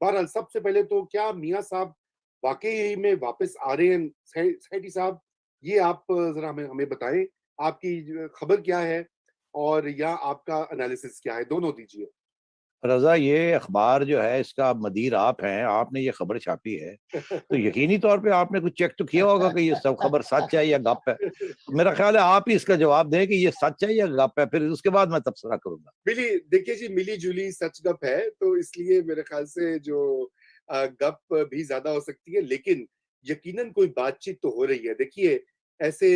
بہرحال سب سے پہلے تو کیا میاں صاحب واقعی میں واپس آ رہے ہیں؟ سیٹھی صاحب یہ آپ ذرا ہمیں بتائیں، آپ کی خبر کیا ہے اور یا آپ کا انالیسس کیا ہے، دونوں دیجیے۔ رضا، یہ اخبار جو ہے اس کا مدیر آپ ہیں، آپ نے یہ خبر چھاپی ہے تو یقینی طور پہ آپ نے کچھ چیک تو کیا ہوگا کہ یہ سب خبر سچ ہے یا گپ ہے۔ میرا خیال ہے آپ ہی اس کا جواب دیں کہ یہ سچ ہے یا گپ ہے، پھر اس کے بعد میں تبصرہ کروں گا۔ ملی دیکھیے جی، ملی جلی سچ گپ ہے تو اس لیے میرے خیال سے جو گپ بھی زیادہ ہو سکتی ہے، لیکن یقیناً کوئی بات چیت تو ہو رہی ہے۔ دیکھیے ایسے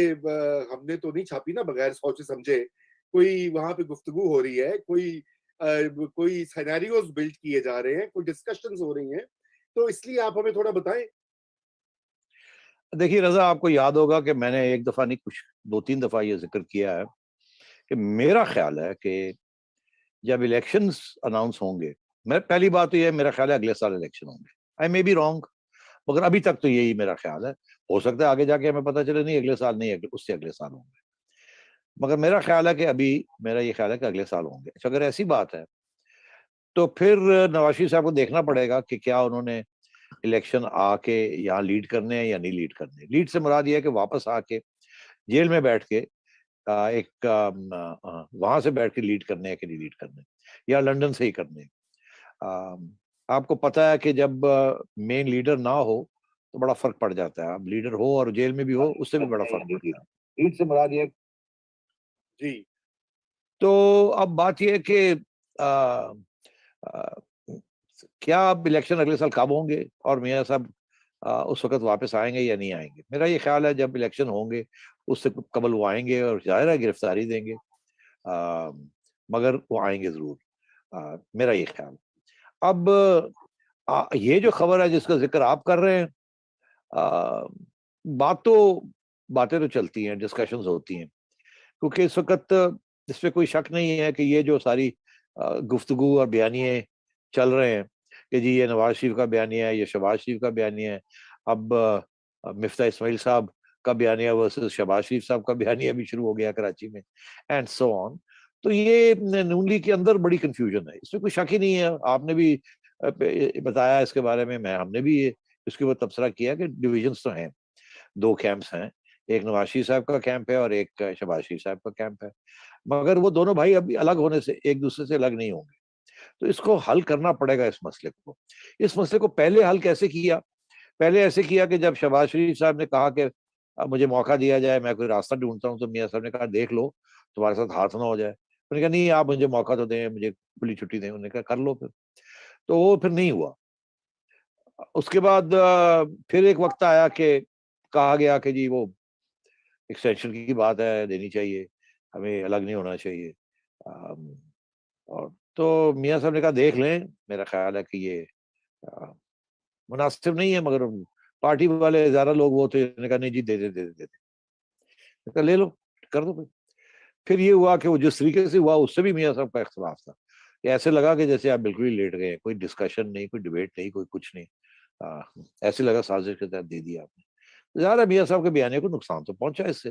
ہم نے تو نہیں چھاپی نا بغیر سوچے سمجھے، کوئی وہاں پہ گفتگو ہو رہی ہے، کوئی سیناریوز بلڈ کیے جا رہے ہیں، کوئی ڈسکشنز ہو رہی ہیں، تو اس لیے آپ ہمیں تھوڑا بتائیں۔ دیکھیے رضا، آپ کو یاد ہوگا کہ میں نے ایک دفعہ نہیں، کچھ 2-3 دفعہ یہ ذکر کیا ہے کہ میرا خیال ہے کہ جب الیکشنز اناؤنس ہوں گے، میں پہلی بات تو یہ ہے، میرا خیال ہے اگلے سال الیکشن ہوں گے۔ آئی مے بی رانگ، مگر ابھی تک تو یہی میرا خیال ہے۔ ہو سکتا ہے آگے جا کے ہمیں پتہ چلے نہیں اگلے سال نہیں، اس سے اگلے سال ہوں گے، مگر میرا خیال ہے کہ ابھی میرا یہ خیال ہے کہ اگلے سال ہوں گے۔ اچھا، اگر ایسی بات ہے تو پھر نواز شریف صاحب کو دیکھنا پڑے گا کہ کیا انہوں نے الیکشن آ کے یہاں لیڈ کرنے ہیں یا نہیں لیڈ کرنے۔ لیڈ سے مراد یہ ہے کہ واپس آ کے جیل میں بیٹھ کے وہاں سے بیٹھ کے لیڈ کرنے ہیں کہ نہیں لیڈ کرنے، یا لنڈن سے ہی کرنے۔ آپ کو پتا ہے کہ جب مین لیڈر نہ ہو تو بڑا فرق پڑ جاتا ہے، اب لیڈر ہو اور جیل میں بھی ہو اس سے بھی بڑا فرق پڑتا ہے۔ لیڈ سے مراد یہ جی تو اب بات یہ ہے کہ کیا اب الیکشن اگلے سال کب ہوں گے اور میاں صاحب اس وقت واپس آئیں گے یا نہیں آئیں گے۔ میرا یہ خیال ہے جب الیکشن ہوں گے اس سے قبل وہ آئیں گے، اور ظاہر ہے گرفتاری دیں گے، مگر وہ آئیں گے ضرور، میرا یہ خیال۔ اب یہ جو خبر ہے جس کا ذکر آپ کر رہے ہیں، باتیں تو چلتی ہیں، ڈسکشنز ہوتی ہیں، کیونکہ اس وقت اس پہ کوئی شک نہیں ہے کہ یہ جو ساری گفتگو اور بیانیے چل رہے ہیں کہ جی یہ نواز شریف کا بیانیہ ہے، یہ شہباز شریف کا بیانیہ ہے، اب مفتاح اسماعیل صاحب کا بیانیہ ورسز شہباز شریف صاحب کا بیانیہ بھی شروع ہو گیا کراچی میں، اینڈ سو آن۔ تو یہ نون لیگ کے اندر بڑی کنفیوژن ہے، اس میں کوئی شک ہی نہیں ہے۔ آپ نے بھی بتایا اس کے بارے میں، ہم نے بھی اس کے اوپر تبصرہ کیا کہ ڈویژنز تو ہیں، دو کیمپس ہیں، ایک نواز شریف صاحب کا کیمپ ہے اور ایک شہباز شریف صاحب کا کیمپ ہے، مگر وہ دونوں بھائی ابھی الگ ہونے سے ایک دوسرے سے الگ نہیں ہوں گے۔ تو اس کو حل کرنا پڑے گا، اس مسئلے کو پہلے حل کیسے کیا؟ پہلے ایسے کیا کہ جب شہباز شریف صاحب نے کہا کہ مجھے موقع دیا جائے، میں کوئی راستہ ڈھونڈتا ہوں، تو میاں صاحب نے کہا دیکھ لو تمہارے ساتھ ہاتھ نہ ہو جائے۔ انہوں نے کہا نہیں، آپ مجھے موقع تو دیں، مجھے کھلی چھٹی دیں۔ انہوں نے کہا کر لو پھر، تو وہ پھر نہیں ہوا۔ اس کے بعد پھر ایک وقت آیا کہ کہا گیا کہ جی وہ ایکسٹینشن کی بات ہے، دینی چاہیے، ہمیں الگ نہیں ہونا چاہیے۔ اور تو میاں صاحب نے کہا دیکھ لیں، میرا خیال ہے کہ یہ مناسب نہیں ہے، مگر پارٹی والے زیادہ لوگ وہ تھے، نے کہا نہیں جی دے دے دے دے دے، کہا لے لو کر دو۔ پھر یہ ہوا کہ وہ جس طریقے سے ہوا اس سے بھی میاں صاحب کا اختلاف تھا، کہ ایسے لگا کہ جیسے آپ بالکل ہی لیٹ گئے، کوئی ڈسکشن نہیں، کوئی ڈبیٹ نہیں، کوئی کچھ نہیں، ایسے لگا سازش کے تحت دے دیا آپ نے۔ زیادہ میاں صاحب کے بیانے کو نقصان تو پہنچا اس سے،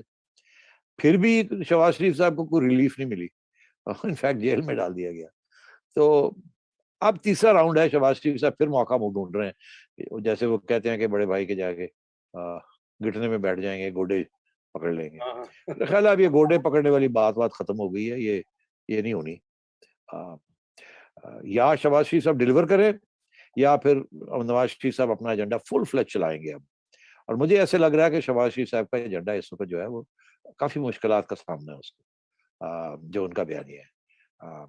پھر بھی شہباز شریف صاحب کو کوئی ریلیف نہیں ملی، انفیکٹ جیل میں ڈال دیا گیا۔ تو اب تیسرا راؤنڈ ہے، شہباز شریف صاحب پھر موقع ڈھونڈ رہے ہیں، جیسے وہ کہتے ہیں کہ بڑے بھائی کے جا کے گھٹنے میں بیٹھ جائیں گے، گوڈے پکڑ لیں گے۔ میرا خیال ہے اب یہ گوڈے پکڑنے والی بات ختم ہو گئی ہے، یہ نہیں ہونی۔ یا شہباز شریف صاحب ڈیلیور کریں، یا پھر نواز شریف صاحب اپنا ایجنڈا فل فلیج چلائیں گے اب۔ اور مجھے ایسے لگ رہا ہے کہ شہباز شریف صاحب کا ایجنڈا اس وقت جو ہے وہ کافی مشکلات کا سامنا ہے اس کو، جو ان کا بیانیہ ہے۔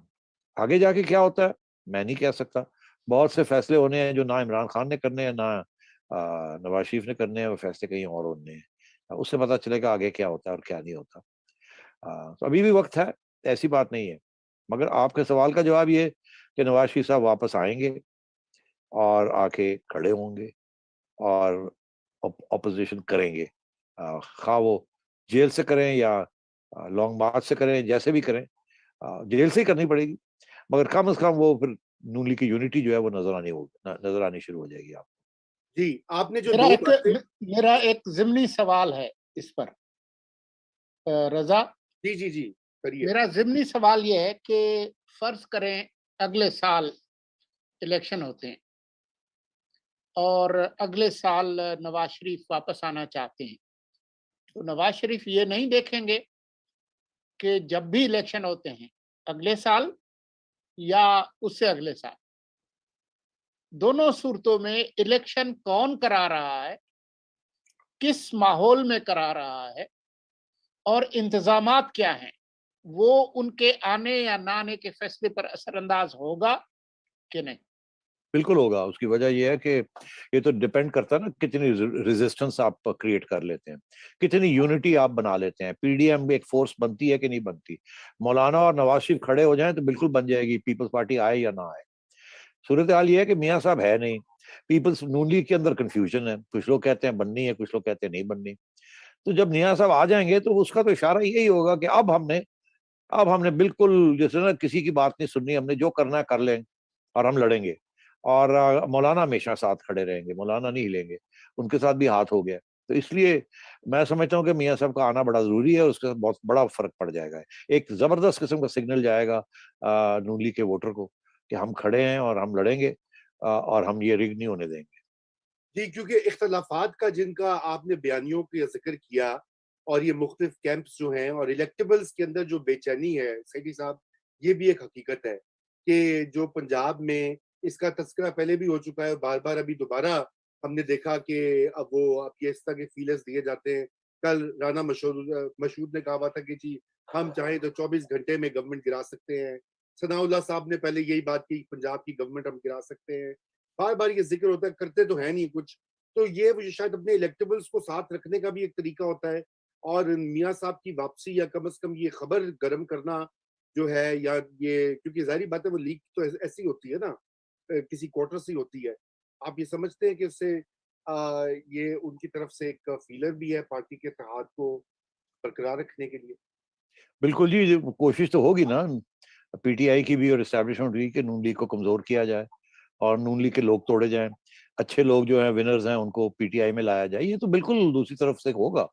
آگے جا کے کیا ہوتا ہے میں نہیں کہہ سکتا، بہت سے فیصلے ہونے ہیں جو نہ عمران خان نے کرنے ہیں، نہ نواز شریف نے کرنے ہیں، وہ فیصلے کہیں اور ہونے ہیں، اس سے پتہ چلے گا آگے کیا ہوتا ہے اور کیا نہیں ہوتا۔ تو ابھی بھی وقت ہے، ایسی بات نہیں ہے، مگر آپ کے سوال کا جواب یہ ہے کہ نواز شریف صاحب واپس آئیں گے اور آ کے کھڑے ہوں گے اور اپوزیشن کریں گے، خواہ وہ جیل سے کریں یا لانگ مارچ سے کریں، جیسے بھی کریں، جیل سے ہی کرنی پڑے گی، مگر کم از کم وہ پھر نون لیگ کی یونٹی جو ہے وہ نظر آنی شروع ہو جائے گی آپ۔ جی آپ نے جو دو باتیں، میرا ایک ضمنی سوال ہے اس پر رضا، جی جی جی کریے۔ میرا ضمنی سوال یہ ہے کہ فرض کریں اگلے سال الیکشن ہوتے ہیں اور اگلے سال نواز شریف واپس آنا چاہتے ہیں، تو نواز شریف یہ نہیں دیکھیں گے کہ جب بھی الیکشن ہوتے ہیں اگلے سال یا اس سے اگلے سال، دونوں صورتوں میں الیکشن کون کرا رہا ہے، کس ماحول میں کرا رہا ہے اور انتظامات کیا ہیں، وہ ان کے آنے یا نہ آنے کے فیصلے پر اثر انداز ہوگا کہ نہیں۔ بالکل ہوگا. اس کی وجہ یہ ہے کہ یہ تو ڈپینڈ کرتا ہے نا کتنی ریزسٹنس آپ کریٹ کر لیتے ہیں، کتنی یونٹی آپ بنا لیتے ہیں. پی ڈی ایم ایک فورس بنتی ہے کہ نہیں بنتی. مولانا اور نواز شریف کھڑے ہو جائیں تو بالکل بن جائے گی، پیپلز پارٹی آئے یا نہ آئے. صورتحال یہ ہے کہ میاں صاحب ہے نہیں. پیپلز نون لیگ کے اندر کنفیوژن ہے، کچھ لوگ کہتے ہیں بننی ہے، کچھ لوگ کہتے ہیں نہیں بننی. تو جب میاں صاحب آ جائیں گے تو اس کا تو اشارہ یہی ہوگا کہ اب ہم نے بالکل جیسے نا کسی کی بات نہیں سننی، ہم نے جو کرنا ہے کر لیں اور ہم لڑیں گے. اور مولانا ہمیشہ ساتھ کھڑے رہیں گے، مولانا نہیں ہلیں گے، ان کے ساتھ بھی ہاتھ ہو گیا. تو اس لیے میں سمجھتا ہوں کہ میاں صاحب کا آنا بڑا ضروری ہے، اس کے ساتھ بہت بڑا فرق پڑ جائے گا. ایک زبردست قسم کا سگنل جائے گا نون لیگ کے ووٹر کو کہ ہم کھڑے ہیں اور ہم لڑیں گے اور ہم یہ رگ نہیں ہونے دیں گے. جی، کیونکہ اختلافات کا جن کا آپ نے بیانیوں کا ذکر کیا اور یہ مختلف کیمپس جو ہیں اور الیکٹیبلز کے اندر جو بے چینی ہے سیٹھی صاحب، یہ بھی ایک حقیقت ہے کہ جو پنجاب میں اس کا تذکرہ پہلے بھی ہو چکا ہے، بار بار ابھی دوبارہ ہم نے دیکھا کہ اب یہ اس طرح کے فیلرز دیے جاتے ہیں. کل رانا مشہود نے کہا ہوا تھا کہ جی ہم چاہیں تو 24 گھنٹے میں گورنمنٹ گرا سکتے ہیں. ثناء اللہ صاحب نے پہلے یہی بات کی، پنجاب کی گورنمنٹ ہم گرا سکتے ہیں. بار بار یہ ذکر ہوتا ہے، کرتے تو ہے نہیں کچھ. تو یہ شاید اپنے الیکٹیبلز کو ساتھ رکھنے کا بھی ایک طریقہ ہوتا ہے. اور میاں صاحب کی واپسی یا کم از کم یہ خبر گرم کرنا جو ہے، یا یہ کیونکہ ظاہری بات ہے وہ لیک تو ایسی ہوتی ہے نا، کسی کوارٹر سے ہوتی ہے. آپ یہ سمجھتے ہیں کہ اس سے یہ ان کی طرف سے ایک فیلر بھی ہے پارٹی کے اتحاد کو برقرار رکھنے کے لیے؟ بالکل جی، کوشش تو ہوگی نا پی ٹی آئی کی بھی اور اسٹیبلشمنٹ بھی کہ نون لیگ کو کمزور کیا جائے اور نون لیگ کے لوگ توڑے جائیں، اچھے لوگ جو ہیں ونرز ہیں ان کو پی ٹی آئی میں لایا جائے. یہ تو بالکل دوسری طرف سے ہوگا.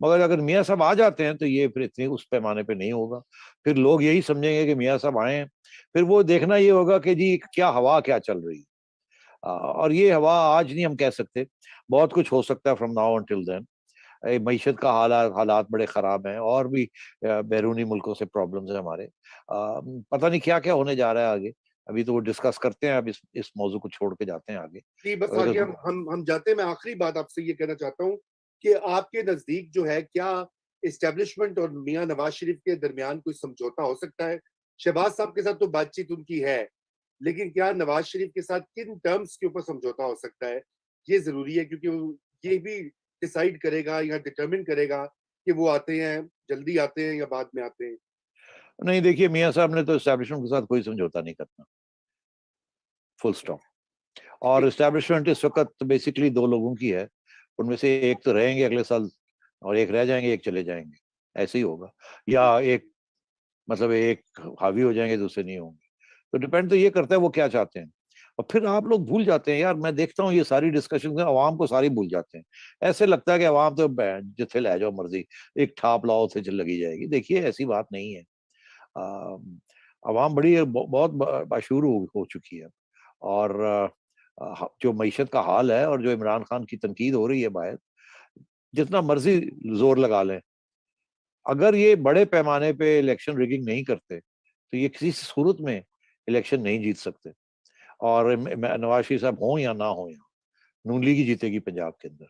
مگر اگر میاں صاحب آ جاتے ہیں تو یہ پھر اتنے اس پیمانے پہ نہیں ہوگا. پھر لوگ یہی سمجھیں گے کہ میاں صاحب آئے ہیں، پھر وہ دیکھنا یہ ہوگا کہ جی کیا ہوا کیا چل رہی ہے. اور یہ ہوا آج نہیں ہم کہہ سکتے، بہت کچھ ہو سکتا ہے فرام ناؤ انٹل دین. معیشت کا حالات بڑے خراب ہیں، اور بھی بیرونی ملکوں سے پرابلمز ہیں ہمارے. پتہ نہیں کیا کیا ہونے جا رہا ہے آگے، ابھی تو وہ ڈسکس کرتے ہیں. اب اس موضوع کو چھوڑ کے جاتے ہیں آگے. جی بس آگے ہم جاتے ہیں. میں آخری بات آپ سے یہ کہنا چاہتا ہوں کہ آپ کے نزدیک جو ہے کیا اسٹیبلشمنٹ اور میاں نواز شریف کے درمیان کوئی سمجھوتا ہو سکتا ہے؟ شہباز صاحب کے ساتھ تو بات چیت ان کی ہے، لیکن کیا نواز شریف کے ساتھ کن ٹرمز کے اوپر سمجھوتا ہو سکتا ہے؟ یہ ضروری ہے کیونکہ یہ بھی ڈیسائیڈ کرے گا یا ڈٹرمن کرے گا کہ وہ آتے ہیں، جلدی آتے ہیں یا بعد میں آتے ہیں. نہیں دیکھیے، میاں صاحب نے تو اسٹیبلشمنٹ کے ساتھ کوئی سمجھوتا نہیں کرنا، فل اسٹاپ. اور اسٹیبلشمنٹ اس وقت بیسکلی دو لوگوں کی ہے، ان میں سے ایک تو رہیں گے اگلے سال اور ایک رہ جائیں گے، ایک چلے جائیں گے. ایسے ہی ہوگا، یا ایک مطلب ایک حاوی ہو جائیں گے دوسرے نہیں ہوں گے. تو ڈپینڈ تو یہ کرتا ہے وہ کیا چاہتے ہیں. اور پھر آپ لوگ بھول جاتے ہیں یار، میں دیکھتا ہوں یہ ساری ڈسکشن عوام کو ساری بھول جاتے ہیں. ایسے لگتا ہے کہ عوام تو جتھے لے جاؤ مرضی، ایک ٹھاپ لاؤ سے لگی جائے گی. دیکھیے ایسی بات نہیں ہے. عوام بڑی بہت باشعور ہو چکی ہے. اور جو معیشت کا حال ہے اور جو عمران خان کی تنقید ہو رہی ہے باہر، جتنا مرضی زور لگا لیں، اگر یہ بڑے پیمانے پہ الیکشن ریگنگ نہیں کرتے تو یہ کسی صورت میں الیکشن نہیں جیت سکتے. اور نواز شریف صاحب ہوں یا نہ ہوں، نون لیگ ہی جیتے گی پنجاب کے اندر.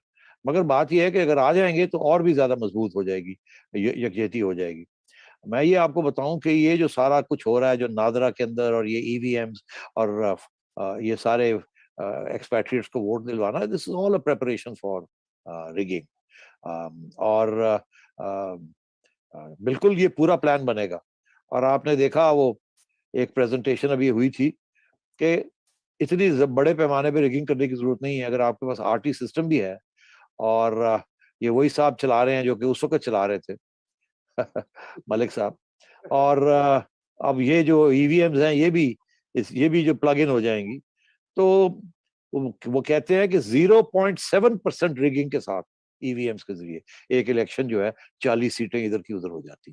مگر بات یہ ہے کہ اگر آ جائیں گے تو اور بھی زیادہ مضبوط ہو جائے گی، یکجہتی ہو جائے گی. میں یہ آپ کو بتاؤں کہ یہ جو سارا کچھ ہو رہا ہے جو نادرا کے اندر، اور یہ ای وی ایمز اور یہ سارے ایکسپیٹریٹس کو ووٹ دلوانا، this is all a preparation for rigging. اور بالکل یہ پورا پلان بنے گا. اور آپ نے دیکھا وہ ایک پریزنٹیشن ابھی ہوئی تھی کہ اتنی بڑے پیمانے پہ ریگنگ کرنے کی ضرورت نہیں ہے. اگر آپ کے پاس آر ٹی سسٹم بھی ہے، اور یہ وہی صاحب چلا رہے ہیں جو کہ اس وقت چلا رہے تھے ملک صاحب، اور اب یہ جو ای وی ایمز ہیں یہ بھی جو پلگ ان ہو جائیں گی، تو وہ کہتے ہیں کہ 0.7% ریگنگ کے ساتھ ای وی ایمز کے ذریعے ایک الیکشن جو ہے 40 سیٹیں ادھر کی ادھر ہو جاتی.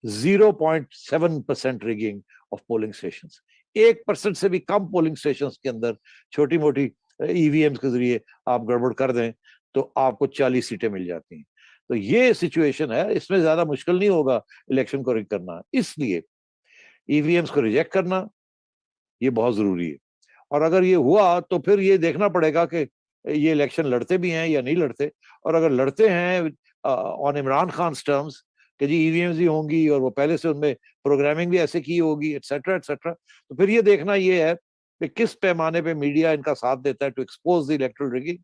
0.7% ریگنگ آف پولنگ اسٹیشنز. 1% سے بھی کم پولنگ اسٹیشنز کے اندر چھوٹی موٹی EVMs کے ذریعے آپ گڑبڑ کر دیں تو آپ کو 40 سیٹیں مل جاتی ہیں. تو یہ سچویشن ہے, اس میں زیادہ مشکل نہیں ہوگا الیکشن کو rig کرنا. اس لیے EVMs کو ریجیکٹ کرنا یہ بہت ضروری ہے. اور اگر یہ ہوا تو پھر یہ دیکھنا پڑے گا کہ یہ الیکشن لڑتے بھی ہیں یا نہیں لڑتے, اور اگر لڑتے ہیں آن عمران خان ٹرمز کہ جی EVMs بھی ہوں گی اور وہ پہلے سے ان میں پروگرامنگ بھی ایسے کی ہوگی ایٹسٹرا ایٹسٹرا, تو پھر یہ دیکھنا یہ ہے کہ کس پیمانے پہ میڈیا ان کا ساتھ دیتا ہے to expose the electoral rigging,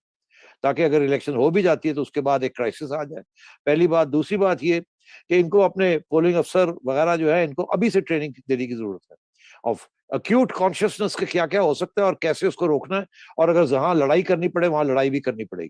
تاکہ اگر الیکشن ہو بھی جاتی ہے تو اس کے بعد ایک کرائسس آ جائے. پہلی بات. دوسری بات یہ کہ ان کو اپنے پولنگ افسر وغیرہ جو ہے ان کو ابھی سے ٹریننگ دینے کی ضرورت ہے آف اکیوٹ کانشیسنس کے کیا کیا ہو سکتا ہے اور کیسے اس کو روکنا ہے, اور اگر جہاں لڑائی کرنی پڑے وہاں لڑائی بھی کرنی پڑے گی.